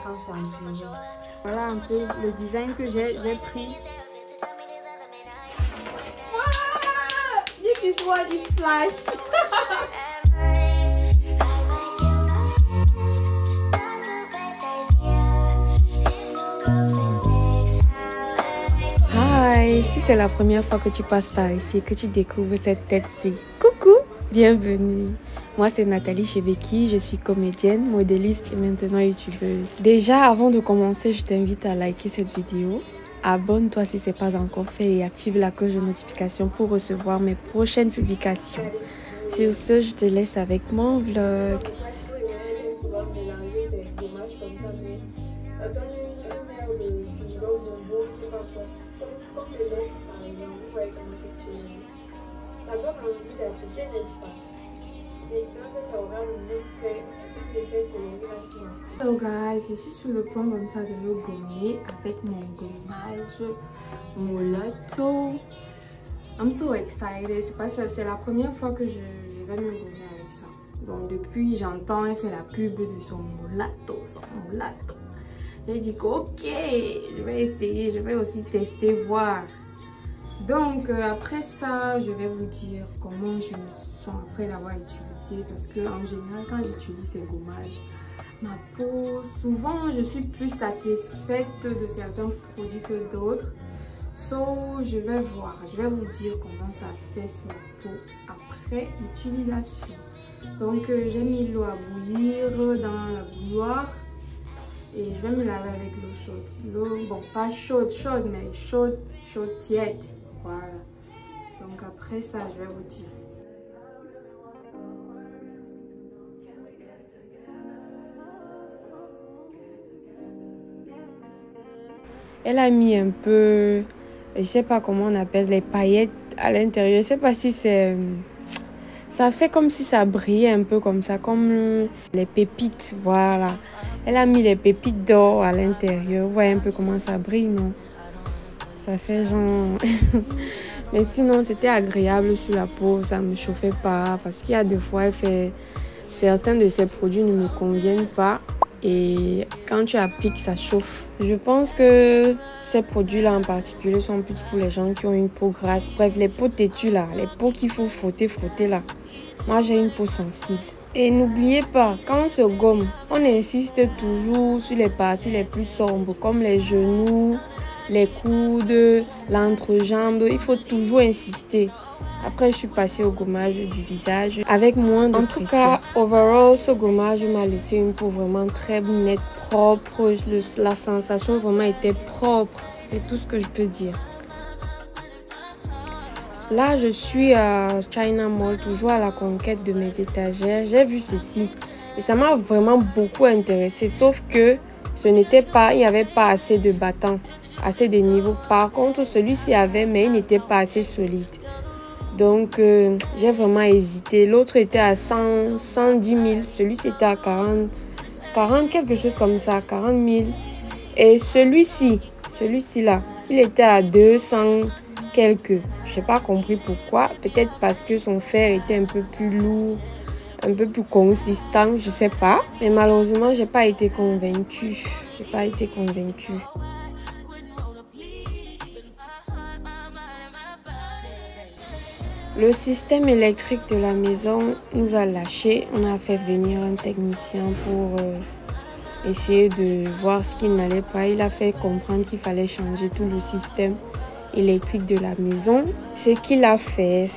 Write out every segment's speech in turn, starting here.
Quand c'est en privé. Voilà un peu le design que j'ai pris. Ah, this is what is flash. Hi, si c'est la première fois que tu passes par ici, que tu découvres cette tête-ci, coucou, bienvenue. Moi, c'est Nathalie Chebeki, je suis comédienne, modéliste et maintenant youtubeuse. Déjà, avant de commencer, je t'invite à liker cette vidéo. Abonne-toi si ce n'est pas encore fait et active la cloche de notification pour recevoir mes prochaines publications. Sur ce, je te laisse avec mon vlog. Hello guys, je suis sur le point comme ça de me gommer avec mon gommage Mulatto. I'm so excited. C'est la première fois que je vais me gommer avec ça. Donc depuis j'entends elle fait la pub de son Mulatto, J'ai dit ok, je vais essayer, je vais aussi tester, voir. Donc après ça, je vais vous dire comment je me sens après l'avoir utilisé. Parce que en général, quand j'utilise ces gommages, ma peau, souvent je suis plus satisfaite de certains produits que d'autres. So, je vais voir, je vais vous dire comment ça fait sur la peau après l'utilisation. Donc j'ai mis l'eau à bouillir dans la bouilloire. Et je vais me laver avec l'eau chaude. L'eau, bon, pas chaude, mais chaude tiède. Voilà. Donc après ça, je vais vous dire. Elle a mis un peu, je sais pas comment on appelle, les paillettes à l'intérieur. Je sais pas si c'est... Ça fait comme si ça brillait un peu comme ça, comme les pépites, voilà. Elle a mis les pépites d'or à l'intérieur. Vous voyez un peu comment ça brille, non? Ça fait genre... Mais sinon, c'était agréable sur la peau, ça ne me chauffait pas. Parce qu'il y a des fois, certains de ces produits ne me conviennent pas. Et quand tu appliques, ça chauffe. Je pense que ces produits-là en particulier sont plus pour les gens qui ont une peau grasse. Bref, les peaux têtues là, les peaux qu'il faut frotter là. Moi, j'ai une peau sensible. Et n'oubliez pas, quand on se gomme, on insiste toujours sur les parties les plus sombres, comme les genoux, les coudes, l'entrejambe. Il faut toujours insister. Après, je suis passée au gommage du visage avec moins de pression. En tout cas, overall, ce gommage m'a laissé une peau vraiment très nette, propre. La sensation vraiment était propre. C'est tout ce que je peux dire. Là, je suis à China Mall, toujours à la conquête de mes étagères. J'ai vu ceci et ça m'a vraiment beaucoup intéressée. Sauf que ce n'était pas, il n'y avait pas assez de battants, assez de niveaux. Par contre, celui-ci avait, mais il n'était pas assez solide. Donc, j'ai vraiment hésité. L'autre était à 110 000. Celui-ci était à 40, quelque chose comme ça, 40 000. Et celui-ci là, il était à 200 quelques. Je n'ai pas compris pourquoi. Peut-être parce que son fer était un peu plus lourd, un peu plus consistant, je ne sais pas. Mais malheureusement, je n'ai pas été convaincue. Le système électrique de la maison nous a lâchés. On a fait venir un technicien pour essayer de voir ce qui n'allait pas. Il a fait comprendre qu'il fallait changer tout le système électrique de la maison. Ce qu'il a fait.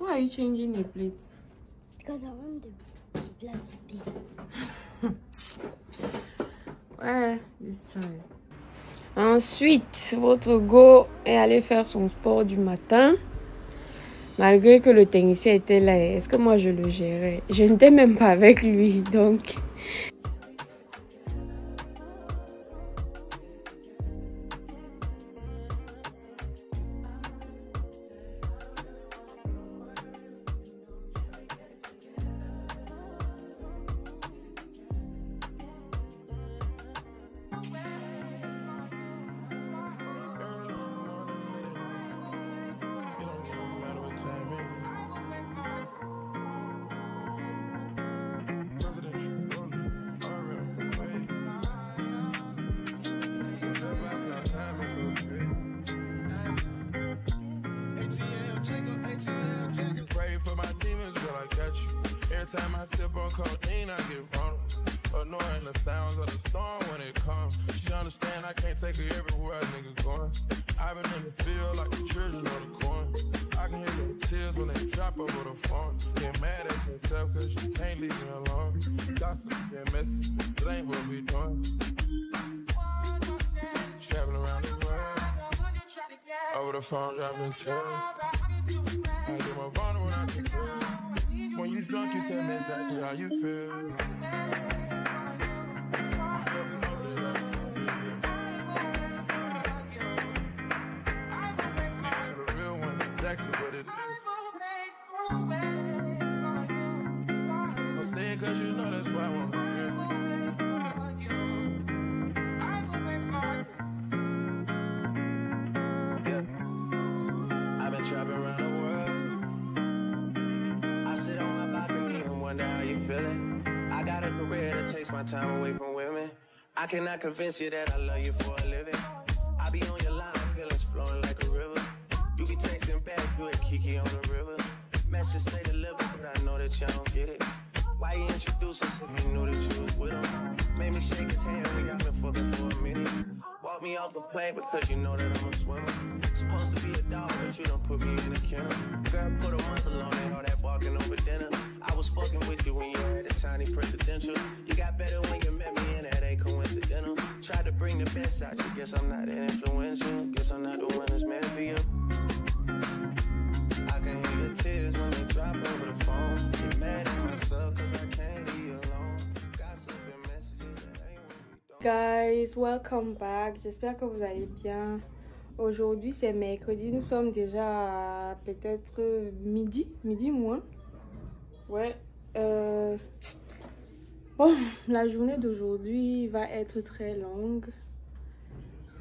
Why are you changing the plate? Because I want the plastic plate. Ouais, let's try. Ensuite, votre go est allé faire son sport du matin. Malgré que le technicien était là, est-ce que moi je le gérais? Je n'étais même pas avec lui, donc... at you. Every time I sip on cocaine, I get vulnerable. Annoying the sounds of the storm when it comes. She understand I can't take her everywhere a nigga going. I've been in the field like the children of the corn. I can hear the tears when they drop over the phone. Get mad at yourself cause you can't leave me alone. Gossip and messy, it ain't what we doing. Traveling around the world. Over the phone, dropping tears. I get more vulnerable when I can feel. When you drunk, you tell me exactly how you feel. Exactly what it is. I'll say it cause you know that's why I want to hear. Yeah. I've been trapping around the world. I sit on my balcony and wonder how you feeling. I got a career that takes my time away from women. I cannot convince you that I love you for a living. I be on your line, feelings flowing like a river. You be texting back, you at Kiki on the river. Message say deliver, but I know that y'all don't get it. Why you introduce us if you knew that you was with him? Made me shake his hand, we got been fucking for a minute. Walk me off the plane because you know that I'm a swimmer. Supposed to be a dog, but you don't put me in a kennel. Girl, put a muzzle on it, all that barking over dinner. I was fucking with you when you had a tiny presidential. You got better when you met me, and that ain't coincidental. Tried to bring the best out you, guess I'm not influential. Guess I'm not the one that's meant for you. I can hear the tears when they drop over the phone. Get mad at myself cause I can't leave you alone. Gossiping messages that ain't what we don't. Guys, welcome back. J'espère que vous allez bien. Aujourd'hui c'est mercredi, nous sommes déjà à peut-être midi moins. Ouais. Bon, la journée d'aujourd'hui va être très longue.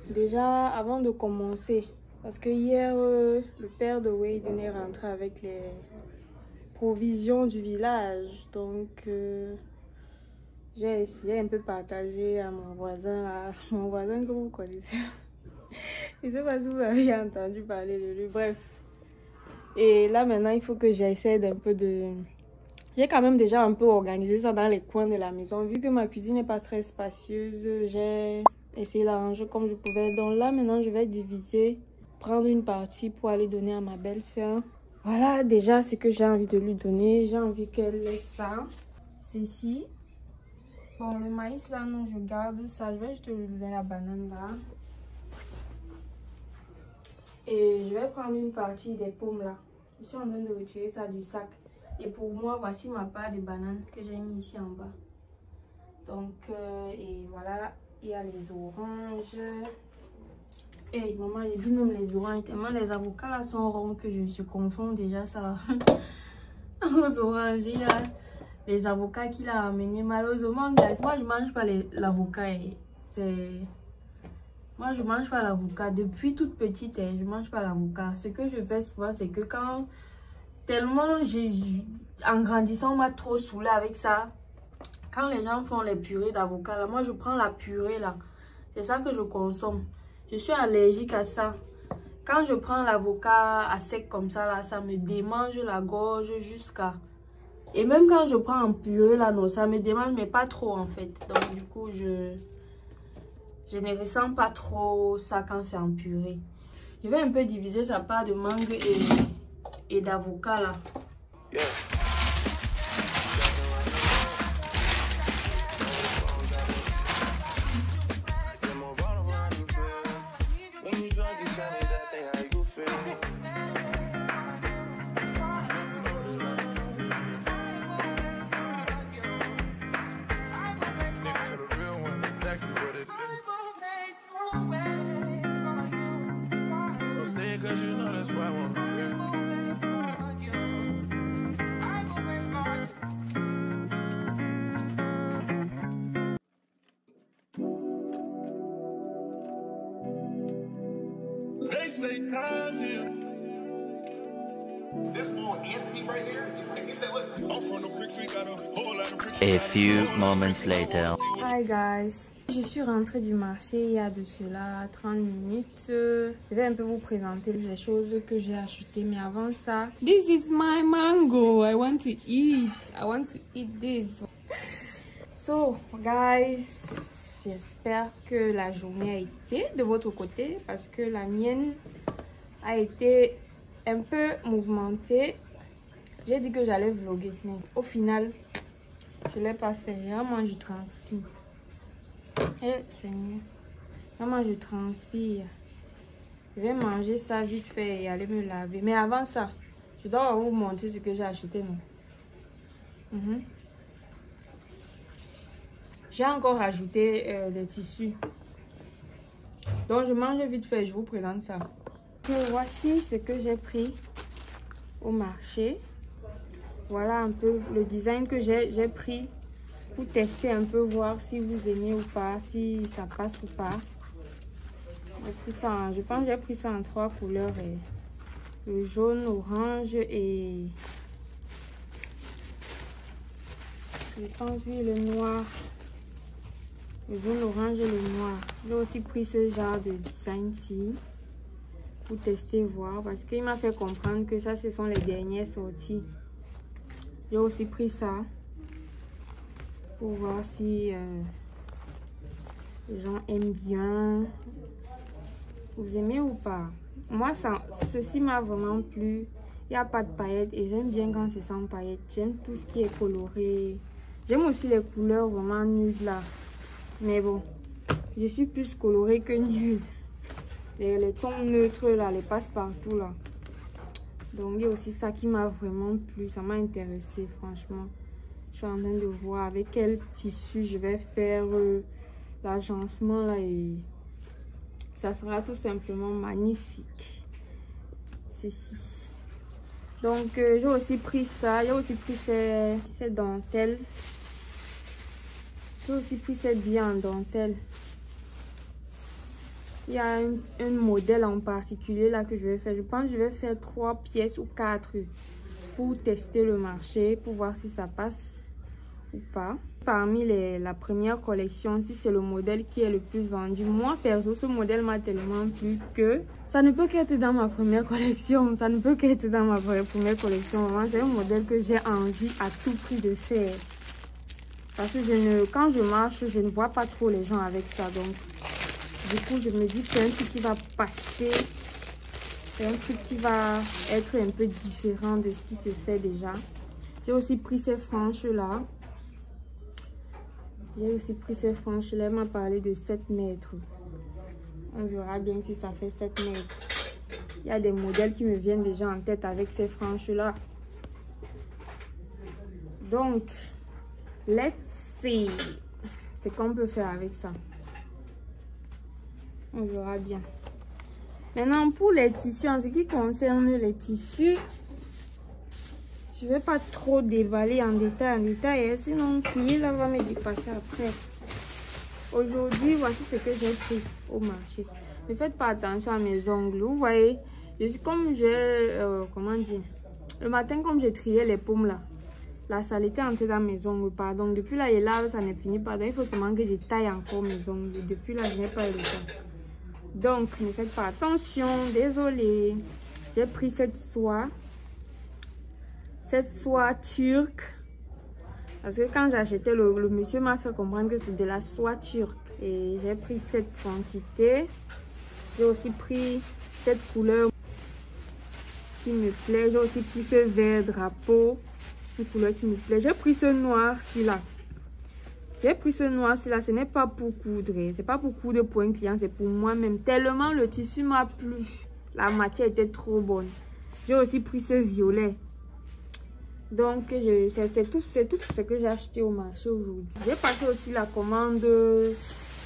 Déjà, avant de commencer, parce que hier, le père de Wayden est rentré avec les provisions du village. Donc, j'ai essayé un peu partager à mon voisin là. Mon voisin que vous connaissez. Je ne sais pas si vous avez entendu parler de lui. Bref. Et là, maintenant, il faut que j'essaie d'un peu de... J'ai quand même déjà un peu organisé ça dans les coins de la maison. Vu que ma cuisine n'est pas très spacieuse, j'ai essayé d'arranger comme je pouvais. Donc là, maintenant, je vais diviser, prendre une partie pour aller donner à ma belle-sœur. Voilà déjà ce que j'ai envie de lui donner. J'ai envie qu'elle laisse ça. Ceci. Bon, le maïs là, non, je garde ça. Je vais juste lui donner la banane là. Et je vais prendre une partie des pommes là. Je suis en train de retirer ça du sac. Et pour moi, voici ma part de banane que j'ai mis ici en bas. Donc, et voilà, il y a les oranges. Et maman, j'ai dit même les oranges. Tellement les avocats là sont ronds que je confonds déjà ça aux oranges. Il y a les avocats qu'il a amenés. Malheureusement, guys, moi je mange pas l'avocat. Moi je mange pas l'avocat. Depuis toute petite, je mange pas l'avocat. Ce que je fais souvent, c'est que quand... Tellement, en grandissant, on m'a trop saoulé avec ça. Quand les gens font les purées d'avocat, là, moi, je prends la purée, là. C'est ça que je consomme. Je suis allergique à ça. Quand je prends l'avocat à sec comme ça, là, ça me démange la gorge jusqu'à... Et même quand je prends en purée, là, non, ça me démange, mais pas trop, en fait. Donc, du coup, je ne ressens pas trop ça quand c'est en purée. Je vais un peu diviser sa part de mangue et d'avocat là. Yeah. They say time here. This boy Anthony right here, he said, listen, I'm from the bricks, we got a whole lot of bricks. A few moments later. Hi guys, Je suis rentrée du marché il y a de cela 30 minutes. Je vais un peu vous présenter les choses que j'ai achetées. Mais avant ça, this is my mango. I want to eat. I want to eat this. So, guys, j'espère que la journée a été de votre côté parce que la mienne a été un peu mouvementée. J'ai dit que j'allais vlogger, mais au final, je ne l'ai pas fait. Vraiment, je transpire. Eh, Seigneur. Vraiment, je transpire. Je vais manger ça vite fait et aller me laver. Mais avant ça, je dois vous montrer ce que j'ai acheté. J'ai encore ajouté des tissus. Donc, je mange vite fait. Je vous présente ça. Donc, voici ce que j'ai pris au marché. Voilà un peu le design que j'ai pris. Pour tester un peu, voir si vous aimez ou pas, si ça passe ou pas. Je pense que j'ai pris ça en 3 couleurs. Le jaune, orange et... je pense, oui, le noir. Le jaune, orange et le noir. J'ai aussi pris ce genre de design-ci. Pour tester, voir. Parce qu'il m'a fait comprendre que ça, ce sont les dernières sorties. J'ai aussi pris ça. Pour voir si les gens aiment bien. Vous aimez ou pas? Moi, ceci m'a vraiment plu. Il n'y a pas de paillettes et j'aime bien quand c'est sans paillettes. J'aime tout ce qui est coloré. J'aime aussi les couleurs vraiment nudes là. Mais bon, je suis plus colorée que nude. Les tons neutres là, les passe-partout là. Donc, il y a aussi ça qui m'a vraiment plu. Ça m'a intéressé, franchement. Je suis en train de voir avec quel tissu je vais faire l'agencement là et ça sera tout simplement magnifique. Ceci. Donc j'ai aussi pris ça. J'ai aussi pris ces dentelles. J'ai aussi pris ces billes en dentelle. Il y a un modèle en particulier là que je vais faire. Je pense que je vais faire 3 pièces ou 4 pour tester le marché, pour voir si ça passe ou pas. Parmi la première collection, si c'est le modèle qui est le plus vendu, moi perso, ce modèle m'a tellement plu que ça ne peut qu'être dans ma première collection. Ça ne peut qu'être dans ma première collection. C'est un modèle que j'ai envie à tout prix de faire. Parce que quand je marche, je ne vois pas trop les gens avec ça. Donc, du coup, je me dis que c'est un truc qui va passer. C'est un truc qui va être un peu différent de ce qui se fait déjà. J'ai aussi pris ces franges-là. Elle m'a parlé de 7 mètres. On verra bien si ça fait 7 mètres. Il y a des modèles qui me viennent déjà en tête avec ces franges-là. Donc, let's see ce qu'on peut faire avec ça. On verra bien. Maintenant, pour les tissus, en ce qui concerne les tissus, je ne vais pas trop déballer en détail, sinon qui là va me dépasser après. Aujourd'hui, voici ce que j'ai pris au marché. Ne faites pas attention à mes ongles. Vous voyez, comme j'ai, comment dire, le matin, comme j'ai trié les paumes là, la saleté entrée dans mes ongles, pardon. Depuis là, et là, ça ne finit pas. Donc, il faut seulement que je taille encore mes ongles. Depuis là, je n'ai pas eu le temps. Donc, ne faites pas attention. Désolée. J'ai pris cette soie. Cette soie turque. Parce que quand j'ai acheté, le monsieur m'a fait comprendre que c'est de la soie turque. Et j'ai pris cette quantité. J'ai aussi pris cette couleur qui me plaît. J'ai aussi pris ce vert drapeau. Une couleur qui me plaît. J'ai pris ce noir-ci là. J'ai pris ce noir-ci là. Ce n'est pas pour coudre. C'est pas pour coudre pour un client. C'est pour moi-même. Tellement le tissu m'a plu. La matière était trop bonne. J'ai aussi pris ce violet. Donc, c'est tout ce que j'ai acheté au marché aujourd'hui. J'ai passé aussi la commande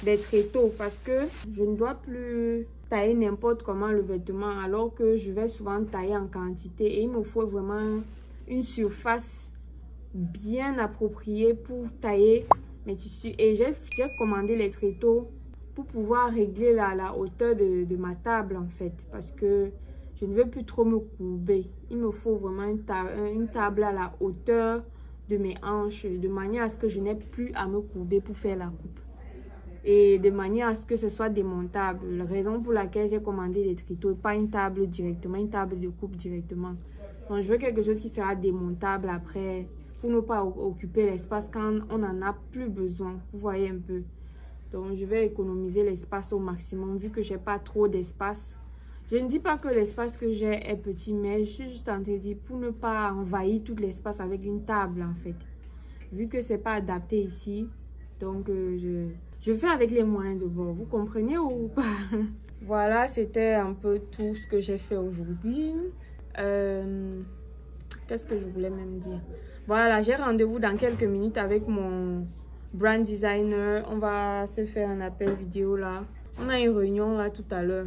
des tréteaux parce que je ne dois plus tailler n'importe comment le vêtement alors que je vais souvent tailler en quantité. Et il me faut vraiment une surface bien appropriée pour tailler mes tissus. Et j'ai commandé les tréteaux pour pouvoir régler la hauteur de ma table en fait. Parce que je ne veux plus trop me courber. Il me faut vraiment une table à la hauteur de mes hanches, de manière à ce que je n'ai plus à me courber pour faire la coupe. et de manière à ce que ce soit démontable. La raison pour laquelle j'ai commandé des tréteaux et pas une table directement, une table de coupe directement. Donc, je veux quelque chose qui sera démontable après pour ne pas occuper l'espace quand on n'en a plus besoin. Vous voyez un peu. Donc, je vais économiser l'espace au maximum vu que je n'ai pas trop d'espace. Je ne dis pas que l'espace que j'ai est petit, mais je suis juste en train de dire pour ne pas envahir tout l'espace avec une table en fait. Vu que ce n'est pas adapté ici, donc je fais avec les moyens de bord. Vous comprenez ou pas? Voilà, c'était un peu tout ce que j'ai fait aujourd'hui. Qu'est-ce que je voulais même dire? Voilà, j'ai rendez-vous dans quelques minutes avec mon brand designer. On va se faire un appel vidéo là. On a une réunion là tout à l'heure.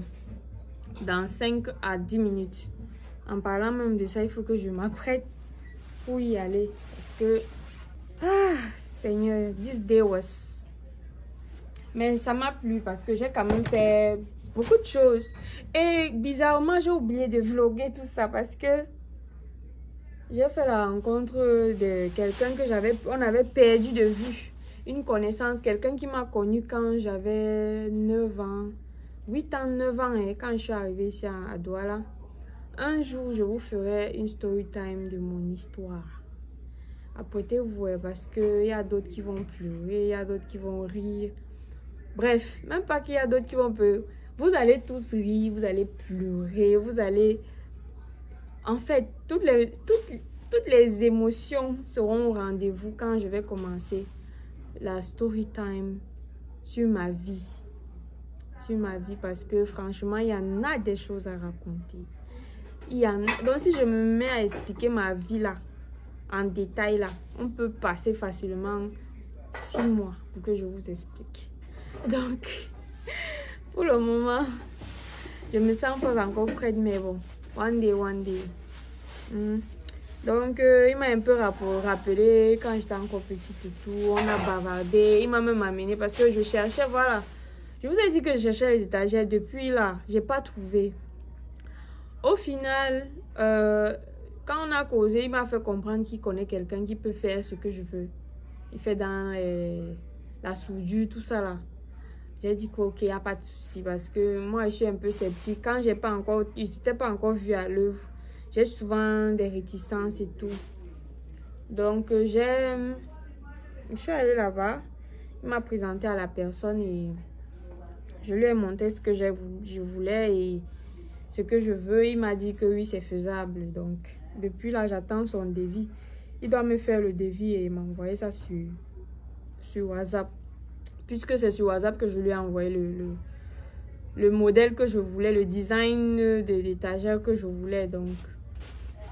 Dans 5 à 10 minutes. En parlant même de ça, il faut que je m'apprête pour y aller. Parce que... Ah, Seigneur, this day was... Mais ça m'a plu parce que j'ai quand même fait beaucoup de choses. Et bizarrement, j'ai oublié de vlogger tout ça parce que j'ai fait la rencontre de quelqu'un que on avait perdu de vue. Une connaissance, quelqu'un qui m'a connue quand j'avais 9 ans. 8 ans, 9 ans, et quand je suis arrivée ici à Douala. Un jour, je vous ferai une story time de mon histoire. Apprêtez-vous, parce qu'il y a d'autres qui vont pleurer, il y a d'autres qui vont rire. Bref, même pas qu'il y a d'autres qui vont pleurer. Vous allez tous rire, vous allez pleurer, vous allez... En fait, toutes les émotions seront au rendez-vous quand je vais commencer la story time sur ma vie. Sur ma vie, parce que franchement, il y en a des choses à raconter. Il y en a... Donc, si je me mets à expliquer ma vie là, en détail là, on peut passer facilement 6 mois pour que je vous explique. Donc, pour le moment, je me sens pas encore prête, mais bon, one day. Donc, il m'a un peu rappelé quand j'étais encore petite et tout. On a bavardé, il m'a même amené parce que je cherchais, voilà. Je vous ai dit que je cherchais les étagères depuis là. Je n'ai pas trouvé. Au final, quand on a causé, il m'a fait comprendre qu'il connaît quelqu'un qui peut faire ce que je veux. Il fait dans la soudure, tout ça là. J'ai dit qu'ok, il n'y a pas de souci parce que moi, je suis un peu sceptique. Quand je n'étais pas encore vue à l'œuvre, j'ai souvent des réticences et tout. Donc, je suis allée là-bas. Il m'a présenté à la personne et... Je lui ai montré ce que je voulais et ce que je veux. Il m'a dit que oui, c'est faisable. Donc, depuis là, j'attends son devis. Il doit me faire le devis et m'envoyer ça sur WhatsApp. Puisque c'est sur WhatsApp que je lui ai envoyé le modèle que je voulais, le design de l'étagère que je voulais. Donc,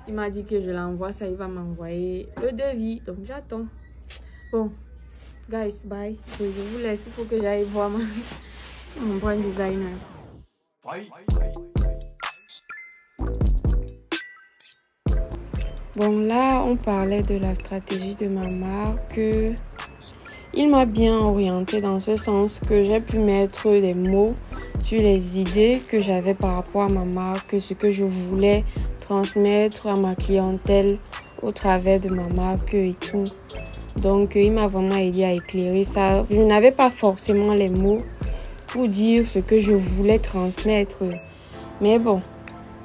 il m'a dit que je l'envoie, ça, il va m'envoyer le devis. Donc, j'attends. Bon, guys, bye. Je vous laisse. Il faut que j'aille voir mon brand designer. Bon, là, on parlait de la stratégie de ma marque. Il m'a bien orienté dans ce sens que j'ai pu mettre des mots sur les idées que j'avais par rapport à ma marque, ce que je voulais transmettre à ma clientèle au travers de ma marque et tout. Donc, il m'a vraiment aidé à éclairer ça. Je n'avais pas forcément les mots pour dire ce que je voulais transmettre. Mais bon,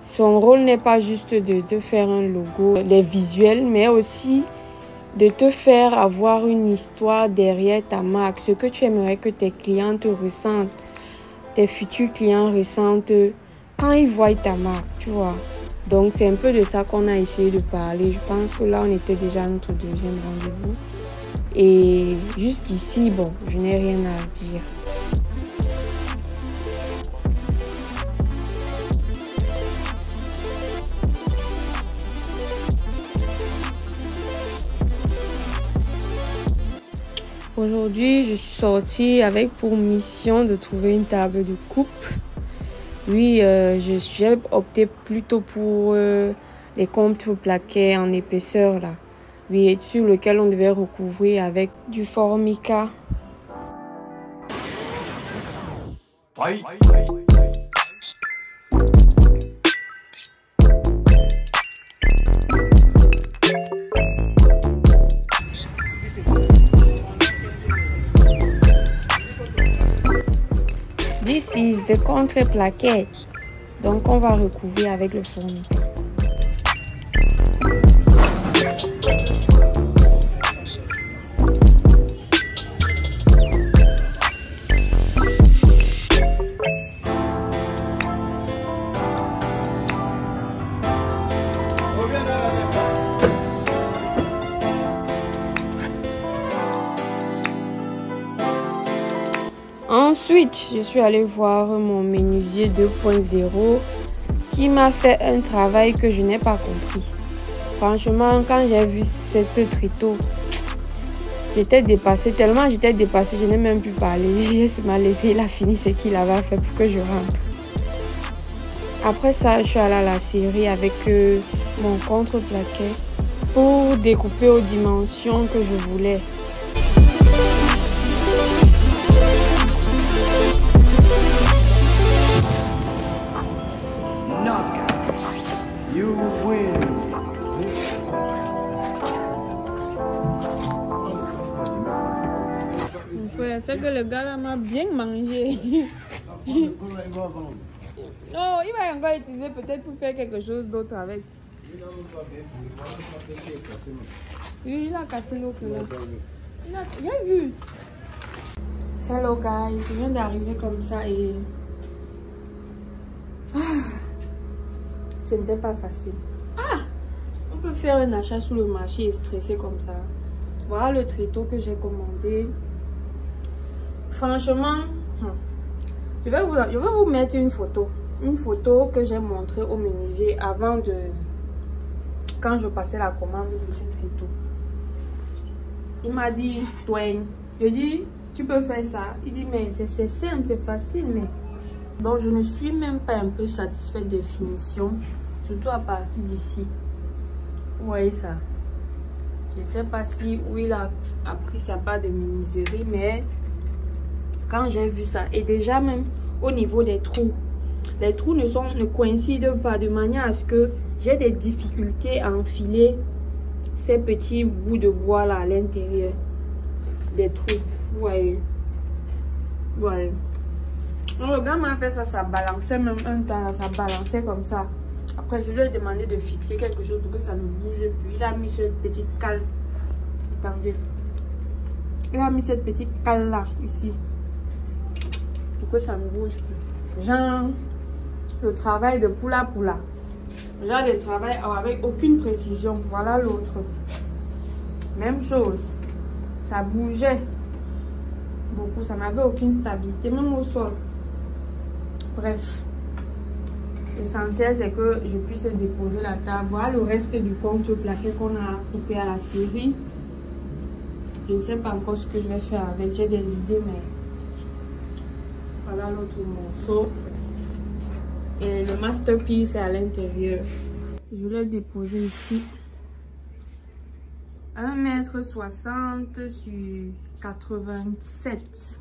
son rôle n'est pas juste de te faire un logo, les visuels, mais aussi de te faire avoir une histoire derrière ta marque. Ce que tu aimerais que tes clientes ressentent, tes futurs clients ressentent quand ils voient ta marque, tu vois. Donc, c'est un peu de ça qu'on a essayé de parler. Je pense que là, on était déjà à notre deuxième rendez-vous. Et jusqu'ici, bon, je n'ai rien à dire. Aujourd'hui, je suis sortie avec pour mission de trouver une table de coupe. Oui, j'ai opté plutôt pour les contreplaqués en épaisseur là. Oui, sur lequel on devait recouvrir avec du formica. This is the contreplaqué. Donc on va recouvrir avec le fourniteur. Ensuite, je suis allée voir mon menuisier 2.0 qui m'a fait un travail que je n'ai pas compris. Franchement, quand j'ai vu ce tréteau, j'étais dépassée. Tellement j'étais dépassée, je n'ai même plus parlé. J'ai juste laissé, il a fini ce qu'il avait fait pour que je rentre. Après ça, je suis allée à la scierie avec mon contreplaqué pour découper aux dimensions que je voulais. C'est que le gars là m'a bien mangé. Non, il va encore utiliser peut-être pour faire quelque chose d'autre avec. Oui, il a cassé l'autre là. J'ai vu. Hello guys, je viens d'arriver comme ça et ce n'était pas facile. On peut faire un achat sur le marché et stresser comme ça. Voilà le tréteau que j'ai commandé. Franchement, je vais vous mettre une photo que j'ai montrée au menuisier avant de... Quand je passais la commande de ce tréteau. Il m'a dit, Dwayne, je dis, tu peux faire ça. Il dit, mais c'est simple, c'est facile, mais... Donc, je ne suis même pas un peu satisfaite des finitions, surtout à partir d'ici. Vous voyez ça? Je ne sais pas si où il a pris sa part de menuiserie, mais... Quand j'ai vu ça, et déjà même au niveau des trous, les trous ne coïncident pas de manière à ce que j'ai des difficultés à enfiler ces petits bouts de bois là à l'intérieur des trous. Vous voyez? Voilà. Donc, le gars m'a fait ça, ça balançait même un temps, ça balançait comme ça. Après, je lui ai demandé de fixer quelque chose pour que ça ne bouge plus. Il a mis cette petite cale. Attendez. Il a mis cette petite cale là, ici. Que ça ne bouge plus. Genre le travail de poula. Genre le travail avec aucune précision. Voilà l'autre. Même chose. Ça bougeait beaucoup. Ça n'avait aucune stabilité, même au sol. Bref. L'essentiel, c'est que je puisse déposer la table. Voilà le reste du contreplaqué qu'on a coupé à la scierie. Je ne sais pas encore ce que je vais faire avec. J'ai des idées, mais... Voilà l'autre morceau. Et le masterpiece est à l'intérieur. Je l'ai déposé ici. 1,60 m sur 87.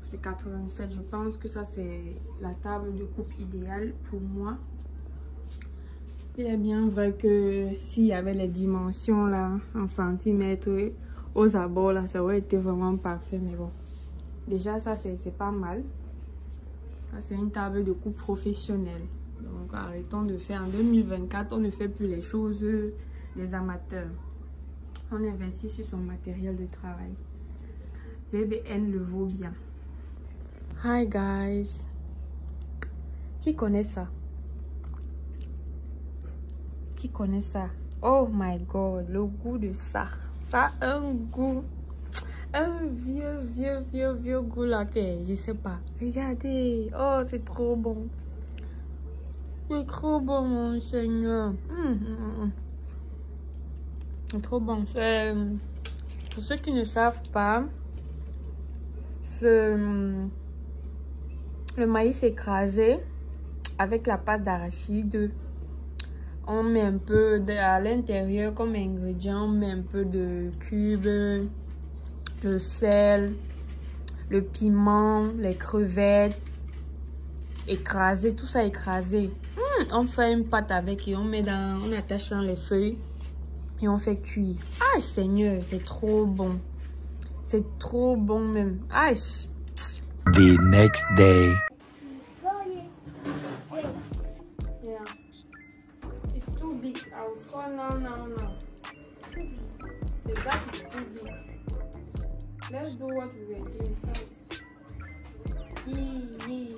Sur 87, je pense que ça c'est la table de coupe idéale pour moi. Il est bien vrai que s'il y avait les dimensions là en centimètres aux abords là, ça aurait été vraiment parfait, mais bon. Déjà, ça, c'est pas mal. Ça, c'est une table de coupe professionnelle. Donc, arrêtons de faire. En 2024, on ne fait plus les choses des amateurs. On investit sur son matériel de travail. BBN le vaut bien. Hi, guys. Qui connaît ça? Qui connaît ça? Oh my God, le goût de ça. Ça a un goût... Un vieux goût là que je sais pas. Regardez. Oh, c'est trop bon. C'est trop bon, mon Seigneur. C'est trop bon. Pour ceux qui ne savent pas, le maïs écrasé avec la pâte d'arachide. On met un peu à l'intérieur comme ingrédient. On met un peu de cubes. Le sel, le piment, les crevettes, écrasé, tout ça écrasé. On fait une pâte avec et on attache dans les feuilles et on fait cuire. Ah Seigneur, c'est trop bon. C'est trop bon même. Ah, The next day. Slowly. Wait. Yeah. It's too big. I'll score now. Too big. The gap is too big. Let's do what we were doing first. Yee.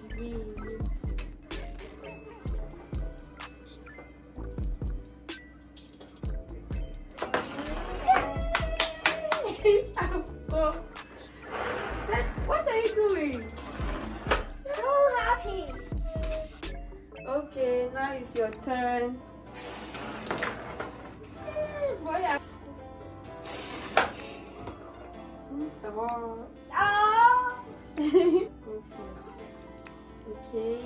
Oh. What are you doing? So happy. Okay, now it's your turn. Boy, Oh. Okay.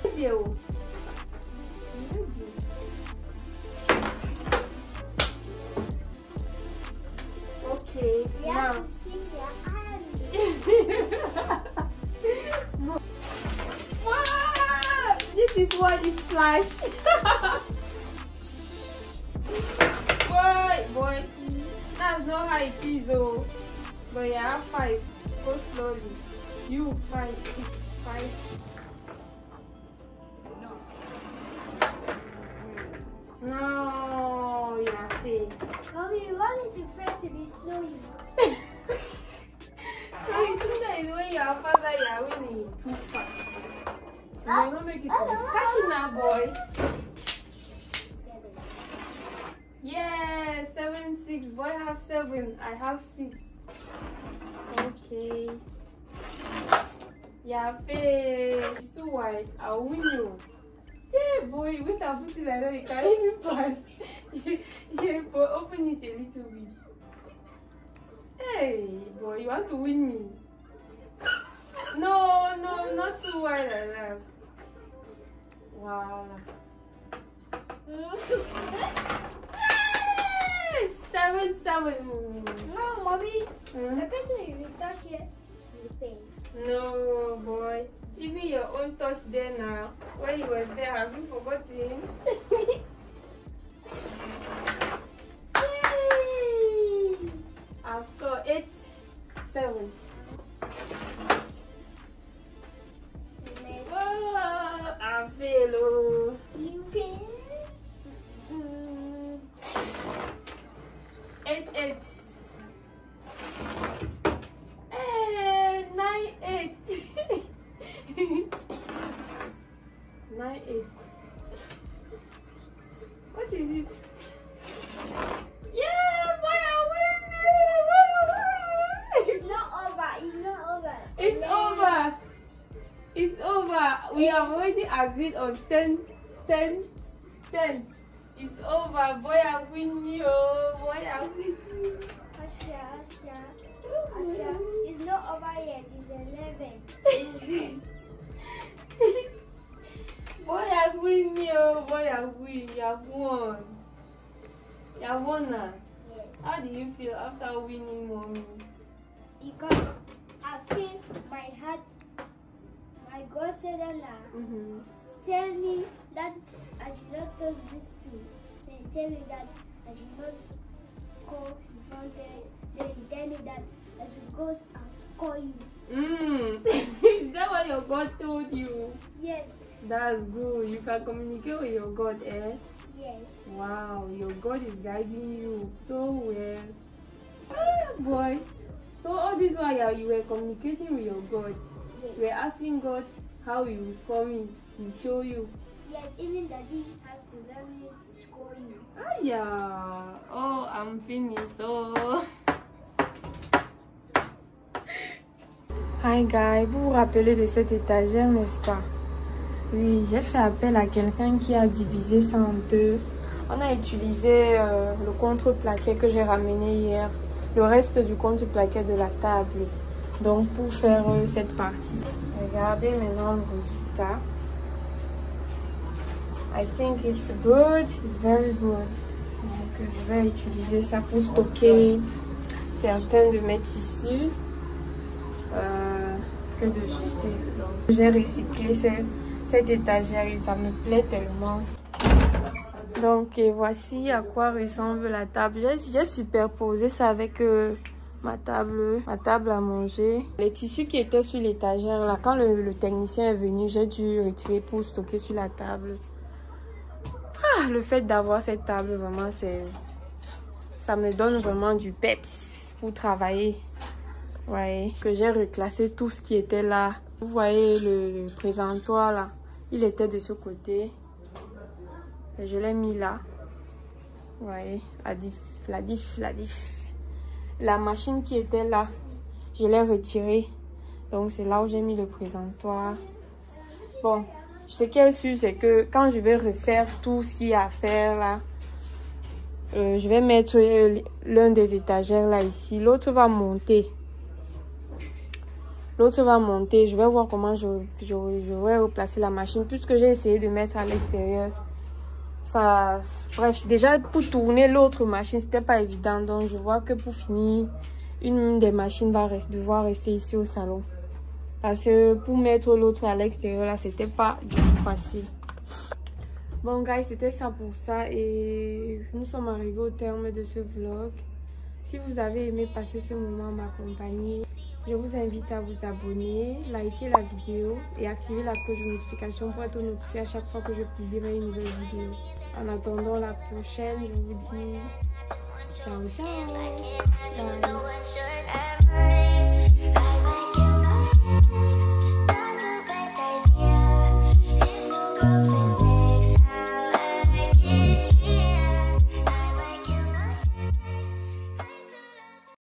Video. Okay. You have Now. to sing your hand. Wow! This is what is flash. Boy, that's not how it is, oh. But you have 5. Go slowly. You 5, 6, 5. No, you are fake. Mommy, you want it to fail to be slow, you know? So you think that is when you are faster, you are winning too fast. You will not make it. Catch it now, boy. 7. Yeah, 7, 6. Boy have 7. I have 6. Okay. Yeah, face. It's too wide. I'll win you. Yeah, boy. Wait, I'll put it like that. You can't even pass. Yeah, boy. Open it a little bit. Hey, boy. You want to win me? No, not too wide like that. Wow. 7, 7. No, Mommy. Hmm? The person you will touch it will pay. No, boy. Even your own touch there now. When you was there, have you forgotten? Yay! I'll score 8, 7. Oh, I fail. Oh. You fail. 8, 8. Hey, 9, 8. 9, 8. What is it? Yeah, boy, I win! It's not over. It's not over. It's over. It's over. We have already agreed on 10, 10, 10. It's over. Boy, I win you. Boy, I win you. Asha. It's not over yet. It's 11. Boy, I win you. Boy, I win. You have won. You have won now. Yes. How do you feel after winning, mommy? Because I feel my heart, my God said that now. Tell me that I should not touch this too. Then he tell me that I should not go in front there. Then he tell me that I should go and score you. Is that what your God told you? Yes. That's good. You can communicate with your God, eh? Yes. Wow, your God is guiding you so well. Ah, boy. So all this while you were communicating with your God. Yes. You were asking God how he will score me. He show you. Yes, even Daddy had to learn me to score you. Ah, yeah. Oh, I'm finished. So. Hi guys, vous vous rappelez de cette étagère, n'est-ce pas? Oui, j'ai fait appel à quelqu'un qui a divisé ça en deux. On a utilisé le contre-plaquet que j'ai ramené hier, le reste du contre-plaquet de la table. Donc pour faire cette partie. Regardez maintenant le résultat. I think it's good, it's very good. Donc je vais utiliser ça pour stocker certains de mes tissus que de jeter. J'ai recyclé cette étagère et ça me plaît tellement. Donc et voici à quoi ressemble la table. J'ai superposé ça avec ma table à manger. Les tissus qui étaient sur l'étagère, là, quand le technicien est venu, j'ai dû retirer pour stocker sur la table. Ah, le fait d'avoir cette table, vraiment, ça me donne vraiment du peps pour travailler. Vous voyez, que j'ai reclassé tout ce qui était là. Vous voyez le présentoir là, il était de ce côté. Et je l'ai mis là. Vous voyez, la diff. La machine qui était là, je l'ai retirée. Donc c'est là où j'ai mis le présentoir. Bon, ce qui est sûr, c'est que quand je vais refaire tout ce qu'il y a à faire là, je vais mettre l'un des étagères là ici. L'autre va monter. Je vais voir comment je vais replacer la machine. Puisque j'ai essayé de mettre à l'extérieur. Bref, déjà pour tourner l'autre machine, c'était pas évident. Donc je vois que pour finir, une des machines va devoir rester ici au salon. Parce que pour mettre l'autre à l'extérieur, là, c'était pas du tout facile. Bon, guys, c'était ça pour ça. Et nous sommes arrivés au terme de ce vlog. Si vous avez aimé passer ce moment m'accompagner, je vous invite à vous abonner, liker la vidéo et activer la cloche de notification pour être notifié à chaque fois que je publierai une nouvelle vidéo. En attendant la prochaine, je vous dis ciao ciao. Bye.